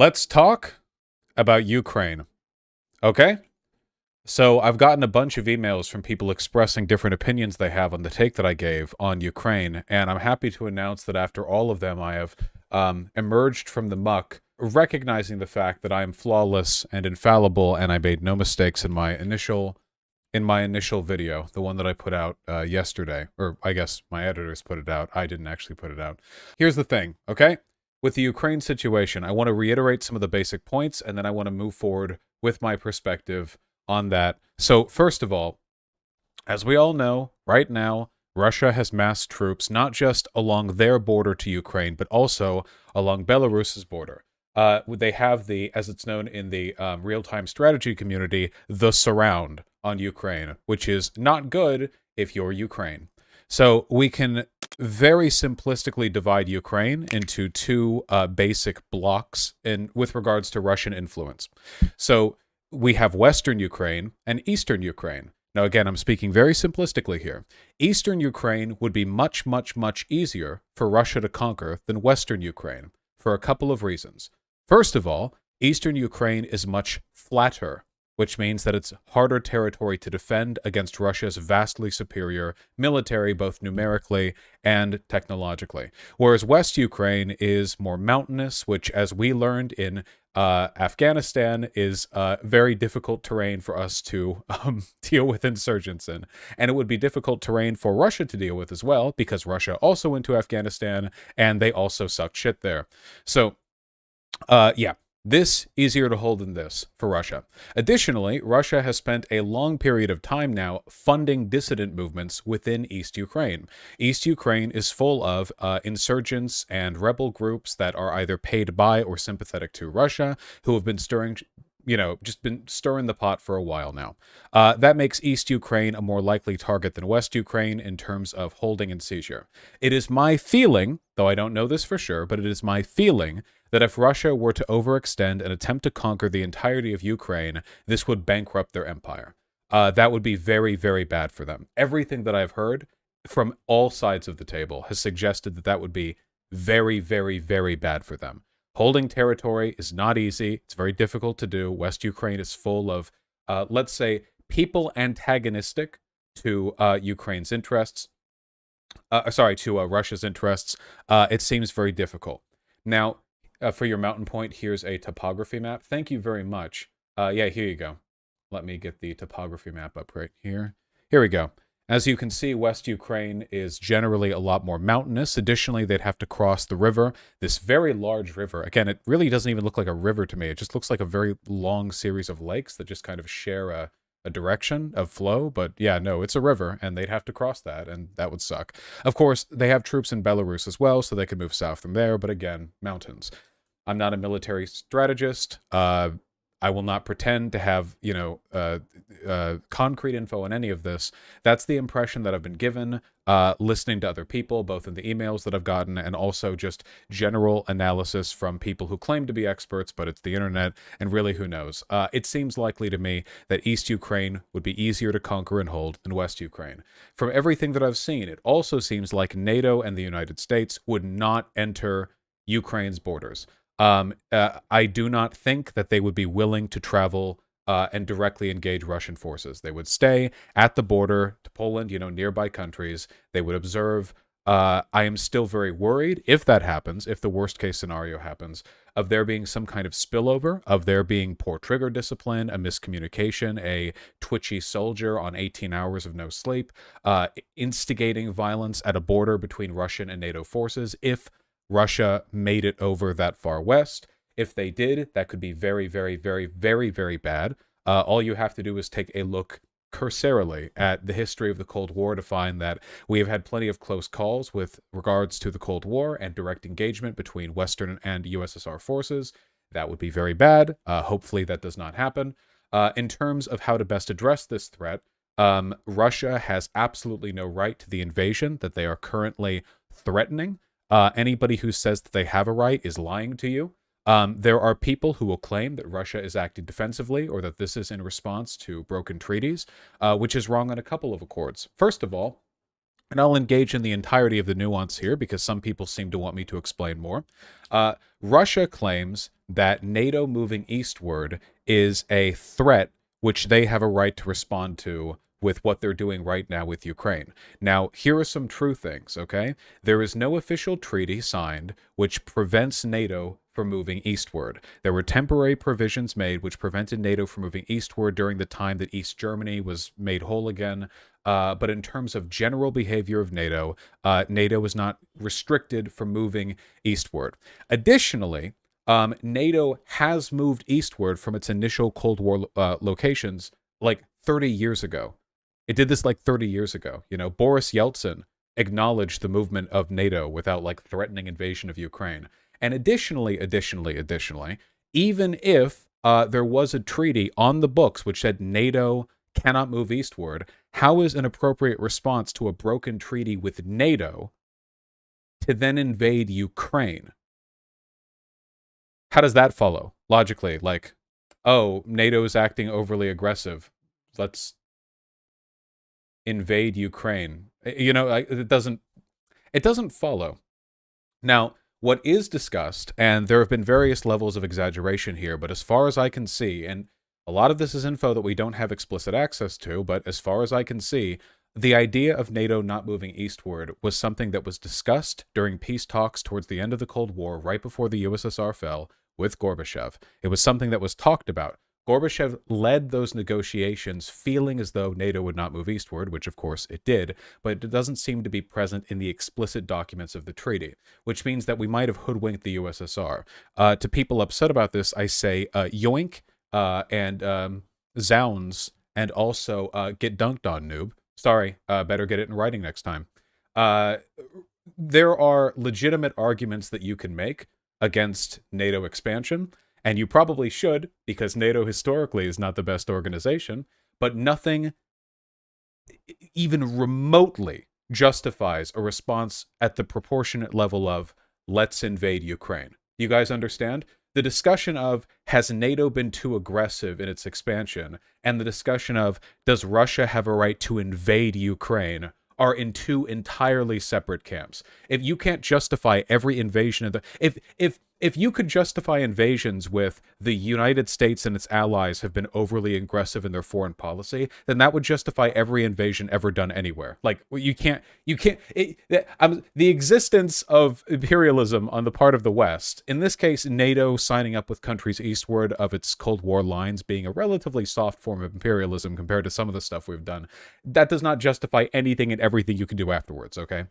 Let's talk about Ukraine, okay? So I've gotten a bunch of emails from people expressing different opinions they have on the take that I gave on Ukraine, and I'm happy to announce that after all of them, I have emerged from the muck, recognizing the fact that I am flawless and infallible, and I made no mistakes in my initial video, the one that I put out yesterday, or I guess my editors put it out. I didn't actually put it out. Here's the thing, okay? With the Ukraine situation, I want to reiterate some of the basic points, and then I want to move forward with my perspective on that. So, first of all, as we all know, right now, Russia has massed troops not just along their border to Ukraine, but also along Belarus's border. They have the, as it's known in the real-time strategy community, the surround on Ukraine, which is not good if you're Ukraine. So we can very simplistically divide Ukraine into two basic blocks with regards to Russian influence. So we have Western Ukraine and Eastern Ukraine. Now, again, I'm speaking very simplistically here. Eastern Ukraine would be much, much, much easier for Russia to conquer than Western Ukraine for a couple of reasons. First of all, Eastern Ukraine is much flatter, which means that it's harder territory to defend against Russia's vastly superior military, both numerically and technologically. Whereas West Ukraine is more mountainous, which, as we learned in Afghanistan, is very difficult terrain for us to deal with insurgents in. And it would be difficult terrain for Russia to deal with as well, because Russia also went to Afghanistan, and they also sucked shit there. So, yeah. This easier to hold than this for Russia. Additionally, Russia has spent a long period of time now funding dissident movements within East Ukraine. East Ukraine is full of insurgents and rebel groups that are either paid by or sympathetic to Russia, who have been stirring the pot for a while now. That makes East Ukraine a more likely target than West Ukraine in terms of holding and seizure. It is my feeling, though I don't know this for sure, but it is my feeling that if Russia were to overextend and attempt to conquer the entirety of Ukraine, this would bankrupt their empire. That would be very, very bad for them. Everything that I've heard from all sides of the table has suggested that that would be very, very, very bad for them. Holding territory is not easy. It's very difficult to do. West Ukraine is full of, let's say, people antagonistic to Ukraine's interests. To Russia's interests. It seems very difficult. Now, for your mountain point, here's a topography map. Thank you very much. Yeah, here you go. Let me get the topography map up right here. Here we go. As you can see, West Ukraine is generally a lot more mountainous. Additionally, they'd have to cross the river, this very large river. Again, it really doesn't even look like a river to me. It just looks like a very long series of lakes that just kind of share a direction of flow. But yeah, no, it's a river, and they'd have to cross that, and that would suck. Of course, they have troops in Belarus as well, so they could move south from there. But again, mountains. I'm not a military strategist. I will not pretend to have, concrete info on any of this. That's the impression that I've been given, listening to other people, both in the emails that I've gotten and also just general analysis from people who claim to be experts, but it's the internet, and really, who knows? It seems likely to me that East Ukraine would be easier to conquer and hold than West Ukraine. From everything that I've seen, it also seems like NATO and the United States would not enter Ukraine's borders. I do not think that they would be willing to travel and directly engage Russian forces. They would stay at the border to Poland, nearby countries. They would observe. I am still very worried, if that happens, if the worst case scenario happens, of there being some kind of spillover, of there being poor trigger discipline, a miscommunication, a twitchy soldier on 18 hours of no sleep, instigating violence at a border between Russian and NATO forces, if Russia made it over that far west. If they did, that could be very, very, very, very, very bad. All you have to do is take a look cursorily at the history of the Cold War to find that we have had plenty of close calls with regards to the Cold War and direct engagement between Western and USSR forces. That would be very bad. Hopefully that does not happen. In terms of how to best address this threat, Russia has absolutely no right to the invasion that they are currently threatening. Anybody who says that they have a right is lying to you. There are people who will claim that Russia is acting defensively or that this is in response to broken treaties, which is wrong on a couple of accords. First of all, and I'll engage in the entirety of the nuance here because some people seem to want me to explain more. Russia claims that NATO moving eastward is a threat which they have a right to respond to with what they're doing right now with Ukraine. Now, here are some true things, okay? There is no official treaty signed which prevents NATO from moving eastward. There were temporary provisions made which prevented NATO from moving eastward during the time that East Germany was made whole again. But in terms of general behavior of NATO, NATO is not restricted from moving eastward. Additionally, NATO has moved eastward from its initial Cold War locations like 30 years ago. It did this like 30 years ago. You know, Boris Yeltsin acknowledged the movement of NATO without like threatening invasion of Ukraine. And additionally, even if there was a treaty on the books which said NATO cannot move eastward, how is an appropriate response to a broken treaty with NATO to then invade Ukraine? How does that follow logically? Like, oh, NATO is acting overly aggressive. Let's invade Ukraine. You know, it doesn't follow. Now, what is discussed, and there have been various levels of exaggeration here, but as far as I can see, and a lot of this is info that we don't have explicit access to, but as far as I can see, the idea of NATO not moving eastward was something that was discussed during peace talks towards the end of the Cold War, right before the USSR fell, with Gorbachev. It was something that was talked about. Gorbachev led those negotiations feeling as though NATO would not move eastward, which of course it did, but it doesn't seem to be present in the explicit documents of the treaty, which means that we might have hoodwinked the USSR. To people upset about this, I say yoink and zounds, and also get dunked on, noob. Sorry, better get it in writing next time. There are legitimate arguments that you can make against NATO expansion, and you probably should, because NATO historically is not the best organization, but nothing even remotely justifies a response at the proportionate level of, let's invade Ukraine. You guys understand? The discussion of, has NATO been too aggressive in its expansion, and the discussion of, does Russia have a right to invade Ukraine, are in two entirely separate camps. If you can't justify every invasion of the... If you could justify invasions with the United States and its allies have been overly aggressive in their foreign policy, then that would justify every invasion ever done anywhere. Like, the existence of imperialism on the part of the West, in this case, NATO signing up with countries eastward of its Cold War lines being a relatively soft form of imperialism compared to some of the stuff we've done, that does not justify anything and everything you can do afterwards, okay?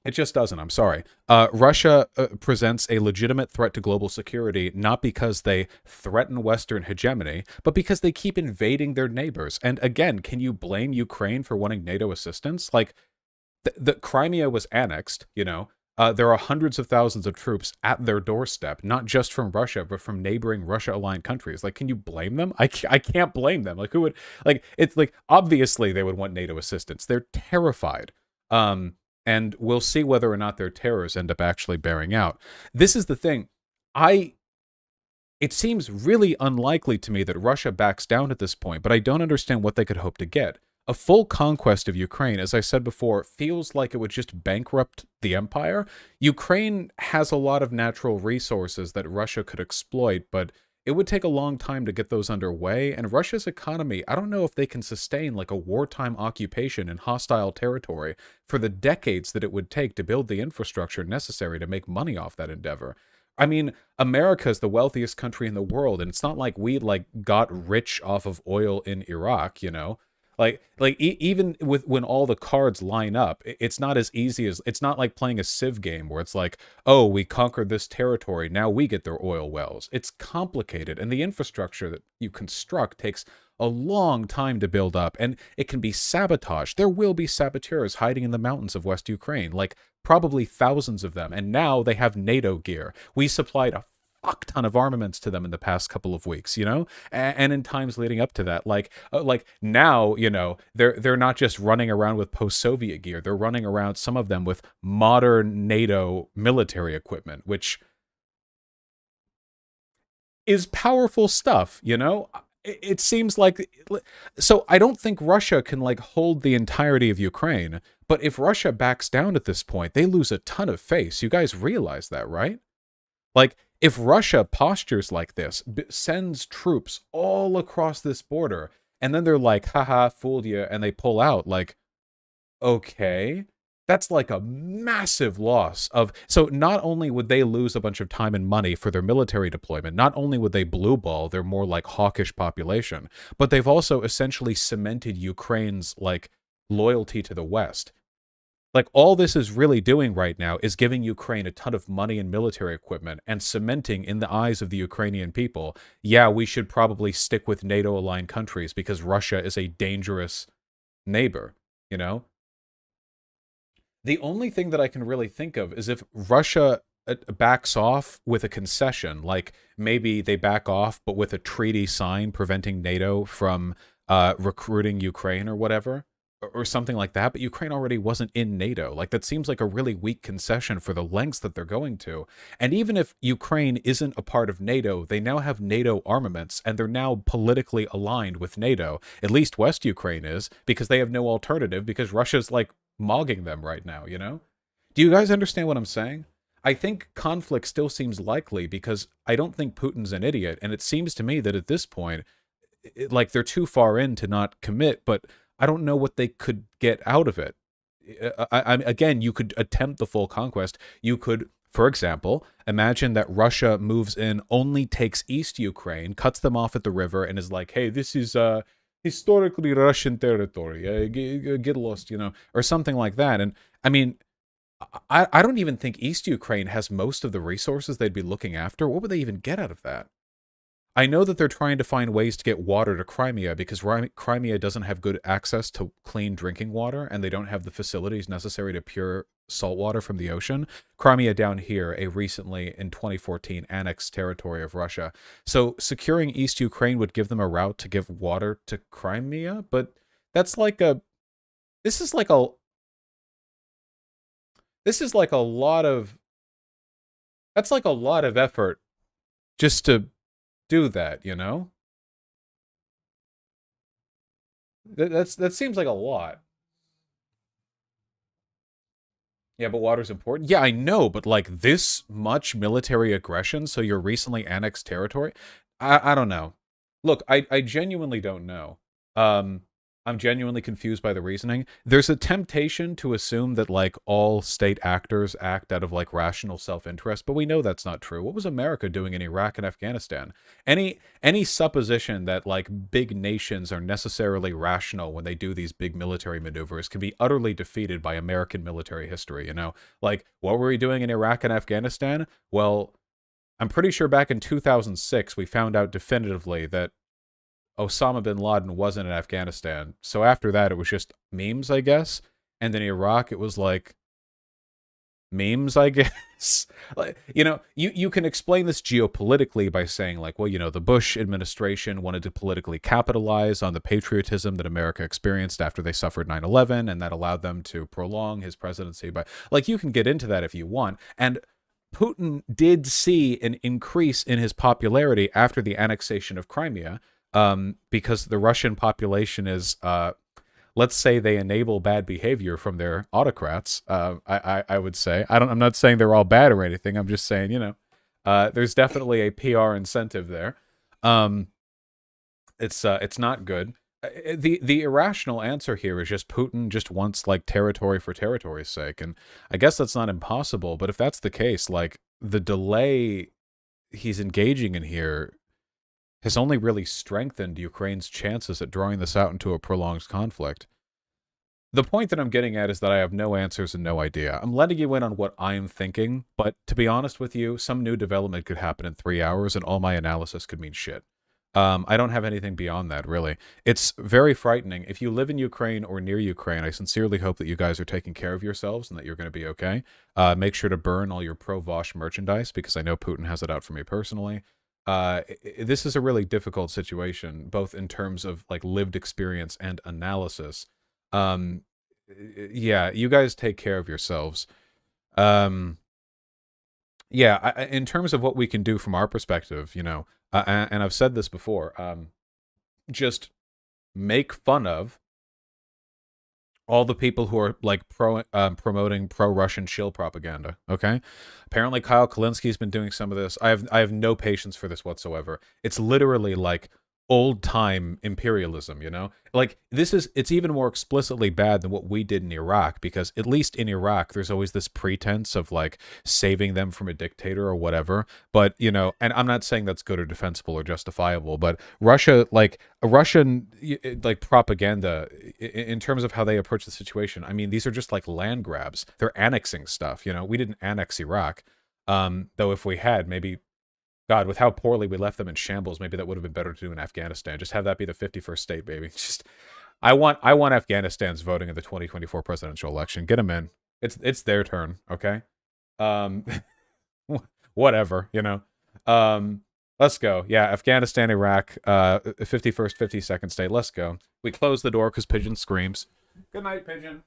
It just doesn't. I'm sorry. Russia presents a legitimate threat to global security, not because they threaten Western hegemony, but because they keep invading their neighbors. And again, can you blame Ukraine for wanting NATO assistance? Like, the Crimea was annexed, you know. There are hundreds of thousands of troops at their doorstep, not just from Russia, but from neighboring Russia-aligned countries. Like, can you blame them? I can't blame them. Like, who would... Like, it's like, obviously they would want NATO assistance. They're terrified. And we'll see whether or not their terrors end up actually bearing out. This is the thing. It seems really unlikely to me that Russia backs down at this point, but I don't understand what they could hope to get. A full conquest of Ukraine, as I said before, feels like it would just bankrupt the empire. Ukraine has a lot of natural resources that Russia could exploit, but it would take a long time to get those underway, and Russia's economy, I don't know if they can sustain like a wartime occupation in hostile territory for the decades that it would take to build the infrastructure necessary to make money off that endeavor. I mean, America is the wealthiest country in the world, and it's not like we like got rich off of oil in Iraq, you know? Even with when all the cards line up, it's not as easy as... It's not like playing a Civ game where it's like, oh, we conquered this territory, now we get their oil wells. It's complicated, and the infrastructure that you construct takes a long time to build up, and it can be sabotaged. There will be saboteurs hiding in the mountains of West Ukraine, like probably thousands of them, and now they have NATO gear. We supplied a fuck ton of armaments to them in the past couple of weeks, you know, and in times leading up to that, like now, you know, they're not just running around with post-Soviet gear; they're running around, some of them, with modern NATO military equipment, which is powerful stuff, you know. it seems like, so I don't think Russia can like hold the entirety of Ukraine, but if Russia backs down at this point, they lose a ton of face. You guys realize that, right? Like, if Russia postures like this, sends troops all across this border, and then they're like, haha, fooled you, and they pull out, like, okay, that's like a massive loss of. So not only would they lose a bunch of time and money for their military deployment, not only would they blue ball their more like hawkish population, but they've also essentially cemented Ukraine's like loyalty to the West. Like, all this is really doing right now is giving Ukraine a ton of money and military equipment and cementing in the eyes of the Ukrainian people, yeah, we should probably stick with NATO-aligned countries because Russia is a dangerous neighbor, you know? The only thing that I can really think of is if Russia backs off with a concession, like maybe they back off, but with a treaty sign preventing NATO from recruiting Ukraine or whatever, or something like that. But Ukraine already wasn't in NATO. Like, that seems like a really weak concession for the lengths that they're going to. And even if Ukraine isn't a part of NATO, they now have NATO armaments, and they're now politically aligned with NATO. At least West Ukraine is, because they have no alternative, because Russia's like mogging them right now, you know? Do you guys understand what I'm saying? I think conflict still seems likely because I don't think Putin's an idiot, and it seems to me that at this point, like, they're too far in to not commit, but I don't know what they could get out of it. Again, you could attempt the full conquest. You could, for example, imagine that Russia moves in, only takes East Ukraine, cuts them off at the river, and is like, hey, this is historically Russian territory. Get lost, you know, or something like that. And I mean, I don't even think East Ukraine has most of the resources they'd be looking after. What would they even get out of that? I know that they're trying to find ways to get water to Crimea because Crimea doesn't have good access to clean drinking water, and they don't have the facilities necessary to pure salt water from the ocean. Crimea down here, a recently, in 2014, annexed territory of Russia. So securing East Ukraine would give them a route to give water to Crimea, but that's like a... This is like a... This is like a lot of... That's like a lot of effort just to do that, you know? That seems like a lot. Yeah, but water's important. Yeah, I know, but like this much military aggression, so your recently annexed territory? I don't know. Look, I genuinely don't know. Um, I'm genuinely confused by the reasoning. There's a temptation to assume that like all state actors act out of like rational self-interest, but we know that's not true. What was America doing in Iraq and Afghanistan? Any supposition that like big nations are necessarily rational when they do these big military maneuvers can be utterly defeated by American military history, you know? Like, what were we doing in Iraq and Afghanistan? Well, I'm pretty sure back in 2006 we found out definitively that Osama bin Laden wasn't in Afghanistan. So after that, it was just memes, I guess. And then Iraq, it was like memes, I guess. Like, you know, you can explain this geopolitically by saying like, well, you know, the Bush administration wanted to politically capitalize on the patriotism that America experienced after they suffered 9/11, and that allowed them to prolong his presidency. But like, you can get into that if you want. And Putin did see an increase in his popularity after the annexation of Crimea, because the Russian population is, let's say, they enable bad behavior from their autocrats. I would say, I'm not saying they're all bad or anything. I'm just saying, you know, there's definitely a PR incentive there. It's not good. The irrational answer here is just Putin just wants like territory for territory's sake, and I guess that's not impossible. But if that's the case, like the delay he's engaging in here has only really strengthened Ukraine's chances at drawing this out into a prolonged conflict. The point that I'm getting at is that I have no answers and no idea. I'm letting you in on what I'm thinking, but to be honest with you, some new development could happen in 3 hours and all my analysis could mean shit. I don't have anything beyond that, really. It's very frightening. If you live in Ukraine or near Ukraine, I sincerely hope that you guys are taking care of yourselves and that you're going to be okay. Make sure to burn all your pro-Vaush merchandise, because I know Putin has it out for me personally. This is a really difficult situation, both in terms of like lived experience and analysis. Yeah, you guys take care of yourselves. Yeah, in terms of what we can do from our perspective, you know, and I've said this before, just make fun of all the people who are like promoting pro-Russian shill propaganda. Okay, apparently Kyle Kalinski's been doing some of this. I have no patience for this whatsoever. It's literally like old time imperialism, you know? Like it's even more explicitly bad than what we did in Iraq, because at least in Iraq there's always this pretense of like saving them from a dictator or whatever. But, you know, and I'm not saying that's good or defensible or justifiable, but Russia, like Russian like propaganda in terms of how they approach the situation, I mean, these are just like land grabs. They're annexing stuff, you know? We didn't annex Iraq. Though if we had, maybe, God, with how poorly we left them in shambles, maybe that would have been better to do in Afghanistan. Just have that be the 51st state, baby. Just, I want Afghanistan's voting in the 2024 presidential election. Get them in. It's their turn, okay? Um, whatever, you know. Let's go. Yeah, Afghanistan, Iraq, 51st, 52nd state. Let's go. We close the door because Pigeon screams. Good night, Pigeon.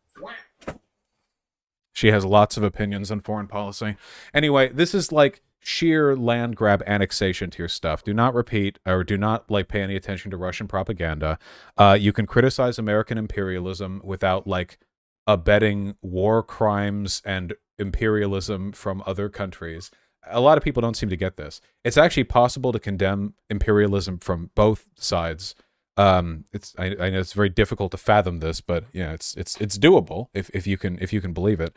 She has lots of opinions on foreign policy. Anyway, this is like sheer land grab annexation to your stuff. Do not repeat or do not like pay any attention to Russian propaganda. You can criticize American imperialism without like abetting war crimes and imperialism from other countries. A lot of people don't seem to get this. It's actually possible to condemn imperialism from both sides. I know it's very difficult to fathom this, but yeah, it's doable if you can believe it.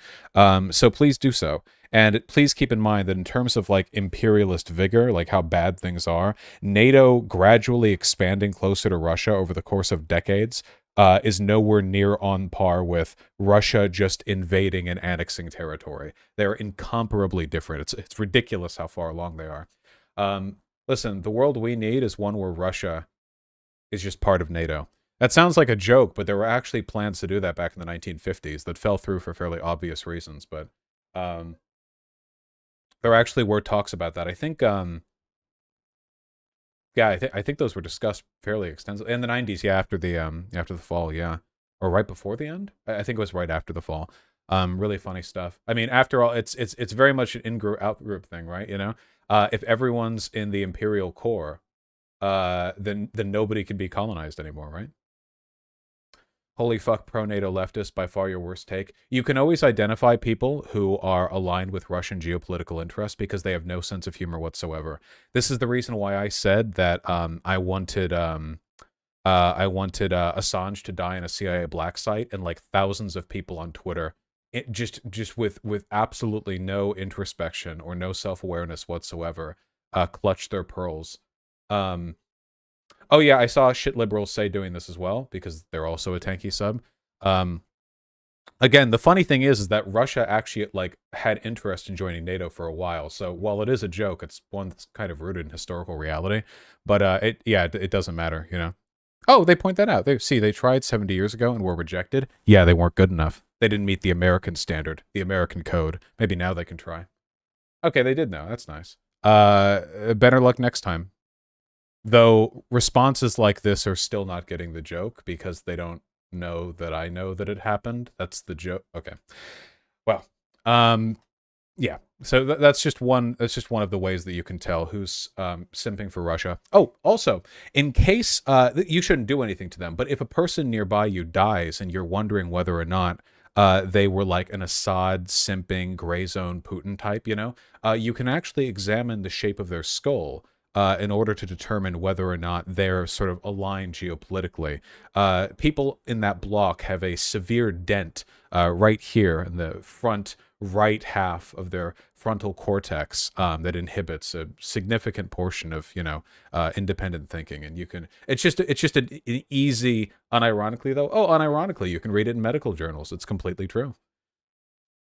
So please do so. And please keep in mind that in terms of like imperialist vigor, like how bad things are, NATO gradually expanding closer to Russia over the course of decades is nowhere near on par with Russia just invading and annexing territory. They're incomparably different. It's ridiculous how far along they are. Listen, the world we need is one where Russia is just part of NATO. That sounds like a joke, but there were actually plans to do that back in the 1950s that fell through for fairly obvious reasons. But there actually were talks about that. I think, yeah, I think those were discussed fairly extensively in the 90s. Yeah, after the fall, yeah, or right before the end. I think it was right after the fall. Really funny stuff. I mean, after all, it's very much an in-group out-group thing, right? You know, if everyone's in the imperial core, then nobody can be colonized anymore, right? Holy fuck, pro-NATO leftist, by far your worst take. You can always identify people who are aligned with Russian geopolitical interests because they have no sense of humor whatsoever. This is the reason why I said that I wanted Assange to die in a CIA black site, and like thousands of people on Twitter, just with absolutely no introspection or no self-awareness whatsoever, clutch their pearls. Oh yeah, I saw shit liberals say doing this as well, because they're also a tanky sub. Again, the funny thing is that Russia actually like had interest in joining NATO for a while. So while it is a joke, it's one that's kind of rooted in historical reality. But it doesn't matter, you know. Oh, they point that out. They tried 70 years ago and were rejected. Yeah, they weren't good enough. They didn't meet the American standard, the American code. Maybe now they can try. Okay, they did know. That's nice. Better luck next time. Though responses like this are still not getting the joke because they don't know that I know that it happened. That's the joke. Okay. Well, yeah. So that's just one of the ways that you can tell who's simping for Russia. Oh, also, in case you shouldn't do anything to them, but if a person nearby you dies and you're wondering whether or not they were like an Assad simping gray zone Putin type, you know, you can actually examine the shape of their skull in order to determine whether or not they're sort of aligned geopolitically. People in that block have a severe dent right here in the front right half of their frontal cortex that inhibits a significant portion of, you know, independent thinking. And you can, it's just an easy, unironically though, unironically, you can read it in medical journals. It's completely true.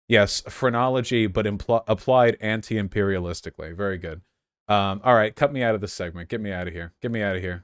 Yes, phrenology, but applied anti-imperialistically. Very good. All right, cut me out of this segment. Get me out of here. Get me out of here.